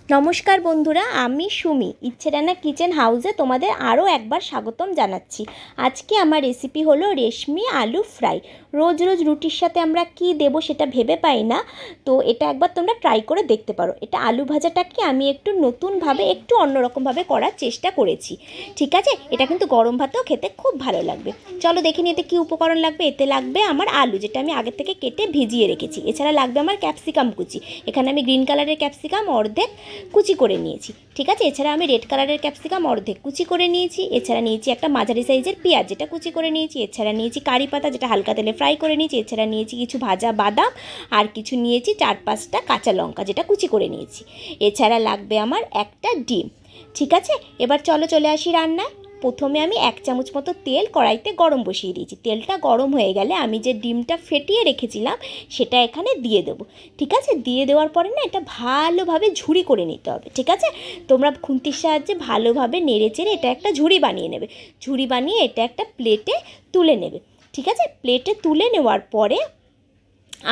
নমস্কার বন্ধুরা, আমি সুমি ইচ্ছে রান্না কিচেন হাউসে তোমাদের আরও একবার স্বাগতম জানাচ্ছি। আজকে আমার রেসিপি হলো রেশমি আলু ফ্রাই। রোজ রোজ রুটির সাথে আমরা কি দেবো সেটা ভেবে পাই না, তো এটা একবার তোমরা ট্রাই করে দেখতে পারো। এটা আলু ভাজাটাকে আমি একটু নতুনভাবে, একটু অন্যরকমভাবে করার চেষ্টা করেছি। ঠিক আছে, এটা কিন্তু গরম ভাতেও খেতে খুব ভালো লাগবে। চলো দেখে নিই এতে কী উপকরণ লাগবে। এতে লাগবে আমার আলু, যেটা আমি আগে থেকে কেটে ভিজিয়ে রেখেছি। এছাড়া লাগবে আমার ক্যাপসিকাম কুচি। এখানে আমি গ্রিন কালারের ক্যাপসিকাম অর্ধেক কুচি করে নিয়েছি। ঠিক আছে, এছাড়া আমি রেড কালারের ক্যাপসিকাম অর্ধেক কুচি করে নিয়েছি। এছাড়া নিয়েছি একটা মাঝারি সাইজের পেঁয়াজ, যেটা কুচি করে নিয়েছি। এছাড়া নিয়েছি কারি পাতা, যেটা হালকা তেলে ফ্রাই করে নিয়েছি। এছাড়া নিয়েছি কিছু ভাজা বাদাম, আর কিছু নিয়েছি 4-5টা কাঁচা লঙ্কা, যেটা কুচি করে নিয়েছি। এছাড়া লাগবে আমার একটা ডিম। ঠিক আছে, এবার চলে আসি রান্নায়। প্রথমে আমি 1 চামচ মতো তেল কড়াইতে গরম বসিয়ে দিয়েছি। তেলটা গরম হয়ে গেলে আমি যে ডিমটা ফেটিয়ে রেখেছিলাম সেটা এখানে দিয়ে দেবো। ঠিক আছে, দিয়ে দেওয়ার পরে না এটা ভালোভাবে ঝুরি করে নিতে হবে। ঠিক আছে, তোমরা খুন্তির সাহায্যে ভালোভাবে নেড়ে চেড়ে এটা একটা ঝুরি বানিয়ে নেবে। ঝুরি বানিয়ে এটা একটা প্লেটে তুলে নেবে। ঠিক আছে, প্লেটে তুলে নেওয়ার পরে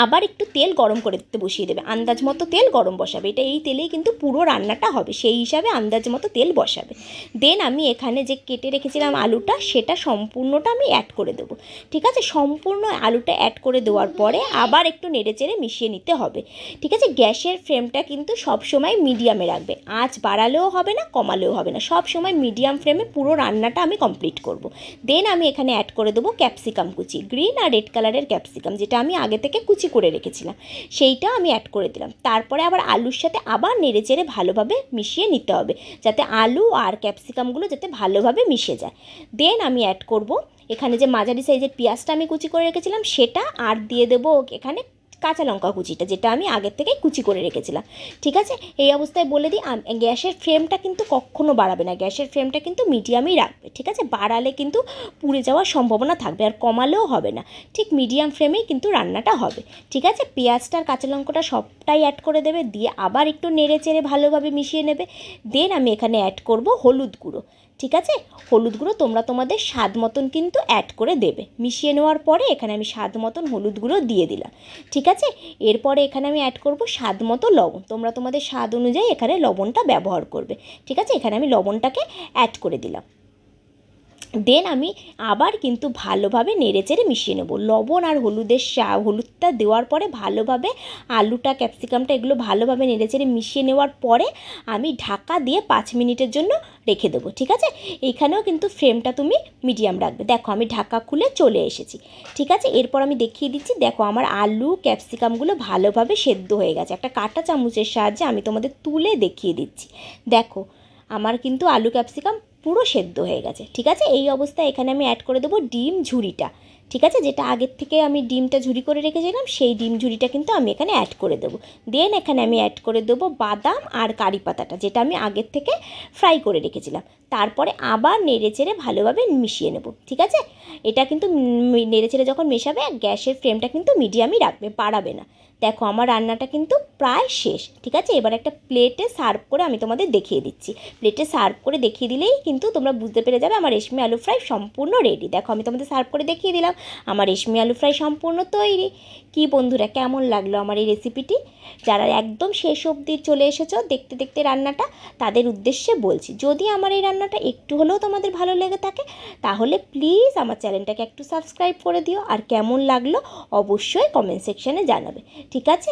আবার একটু তেল গরম করে দিতে বসিয়ে দেবে। আন্দাজ মতো তেল গরম বসাবে। এটা এই তেলেই কিন্তু পুরো রান্নাটা হবে, সেই হিসাবে আন্দাজ মতো তেল বসাবে। দেন আমি এখানে যে কেটে রেখেছিলাম আলুটা, সেটা সম্পূর্ণটা আমি অ্যাড করে দেবো। ঠিক আছে, সম্পূর্ণ আলুটা অ্যাড করে দেওয়ার পরে আবার একটু নেড়েচেড়ে মিশিয়ে নিতে হবে। ঠিক আছে, গ্যাসের ফ্লেমটা কিন্তু সবসময় মিডিয়ামে রাখবে। আঁচ বাড়ালেও হবে না, কমালেও হবে না, সব সময় মিডিয়াম ফ্লেমে পুরো রান্নাটা আমি কমপ্লিট করব। দেন আমি এখানে অ্যাড করে দেবো ক্যাপসিকাম কুচি, গ্রিন আর রেড কালারের ক্যাপসিকাম, যেটা আমি আগে থেকে কুচি করে রেখেছিলাম, সেইটা আমি অ্যাড করে দিলাম। তারপরে আবার আলুর সাথে আবার নেড়েচেড়ে ভালোভাবে মিশিয়ে নিতে হবে, যাতে আলু আর ক্যাপসিকামগুলো যাতে ভালোভাবে মিশে যায়। দেন আমি অ্যাড করব এখানে যে মাঝারি সাইজের পেঁয়াজটা আমি কুচি করে রেখেছিলাম সেটা, আর দিয়ে দেবো এখানে কাঁচা লঙ্কা কুচিটা, যেটা আমি আগের থেকে কুচি করে রেখেছিলাম। ঠিক আছে, এই অবস্থায় বলে দিই, গ্যাসের ফ্লেমটা কিন্তু কখনো বাড়াবে না, গ্যাসের ফ্লেমটা কিন্তু মিডিয়ামেই রাখবে। ঠিক আছে, বাড়ালে কিন্তু পুড়ে যাওয়ার সম্ভাবনা থাকবে, আর কমালেও হবে না, ঠিক মিডিয়াম ফ্লেমেই কিন্তু রান্নাটা হবে। ঠিক আছে, পেঁয়াজটা আর কাঁচা লঙ্কাটা সবটাই অ্যাড করে দেবে, দিয়ে আবার একটু নেড়ে চেড়ে ভালোভাবে মিশিয়ে নেবে। দেন আমি এখানে অ্যাড করব হলুদ গুঁড়ো। ঠিক আছে, হলুদ গুঁড়ো তোমরা তোমাদের স্বাদ মতন কিন্তু অ্যাড করে দেবে। মিশিয়ে নেওয়ার পরে এখানে আমি স্বাদ মতন হলুদ গুঁড়ো দিয়ে দিলাম। ঠিক আছে, এরপরে এখানে আমি অ্যাড করব স্বাদ মতো লবণ। তোমরা তোমাদের স্বাদ অনুযায়ী এখানে লবণটা ব্যবহার করবে। ঠিক আছে, এখানে আমি লবণটাকে অ্যাড করে দিলাম। দেন আমি আবার কিন্তু ভালোভাবে নেড়েচেড়ে মিশিয়ে নেব। লবণ আর হলুদটা দেওয়ার পরে ভালোভাবে আলুটা, ক্যাপসিকামটা এগুলো ভালোভাবে নেড়েচেড়ে মিশিয়ে নেওয়ার পরে আমি ঢাকা দিয়ে 5 মিনিটের জন্য রেখে দেবো। ঠিক আছে, এইখানেও কিন্তু ফ্লেমটা তুমি মিডিয়াম রাখবে। দেখো আমি ঢাকা খুলে চলে এসেছি। ঠিক আছে, এরপর আমি দেখিয়ে দিচ্ছি। দেখো আমার আলু ক্যাপসিকামগুলো ভালোভাবে সেদ্ধ হয়ে গেছে। একটা কাঁটা চামচের সাহায্যে আমি তোমাদের তুলে দেখিয়ে দিচ্ছি। দেখো আমার কিন্তু আলু ক্যাপসিকাম পুরো সেদ্ধ হয়ে গেছে। ঠিক আছে, এই অবস্থায় এখানে আমি অ্যাড করে দেবো ডিম ঝুরিটা। ঠিক আছে, যেটা আগের থেকে আমি ডিমটা ঝুরি করে রেখেছিলাম, সেই ডিম ঝুরিটা কিন্তু আমি এখানে অ্যাড করে দেবো। দেন এখানে আমি অ্যাড করে দেবো বাদাম আর কারি পাতাটা, যেটা আমি আগের থেকে ফ্রাই করে রেখেছিলাম। তারপরে আবার নেড়েচেড়ে ভালোভাবে মিশিয়ে নেব। ঠিক আছে, এটা কিন্তু নেড়েচেড়ে যখন মেশাবে, গ্যাসের ফ্লেমটা কিন্তু মিডিয়ামই রাখবে, বাড়াবে না। দেখো আমার রান্নাটা কিন্তু প্রায় শেষ। ঠিক আছে, এবার একটা প্লেটে সার্ভ করে আমি তোমাদের দেখিয়ে দিচ্ছি। প্লেটে সার্ভ করে দেখিয়ে দিলেই কিন্তু তোমরা বুঝতে পেরে যাবে আমার রেশমি আলু ফ্রাই সম্পূর্ণ রেডি। দেখো আমি তোমাদের সার্ভ করে দেখিয়ে দিলাম, আমার রেশমি আলু ফ্রাই সম্পূর্ণ তৈরি। কি বন্ধুরা, কেমন লাগলো আমার এই রেসিপিটি? যারা একদম শেষ অবধি চলে এসেছো দেখতে দেখতে রান্নাটা, তাদের উদ্দেশ্যে বলছি, যদি আমার এই রান্নাটা একটু হলেও তোমাদের ভালো লেগে থাকে, তাহলে প্লিজ আমার চ্যানেলটাকে একটু সাবস্ক্রাইব করে দিও। আর কেমন লাগলো অবশ্যই কমেন্ট সেকশানে জানাবে। ঠিক আছে,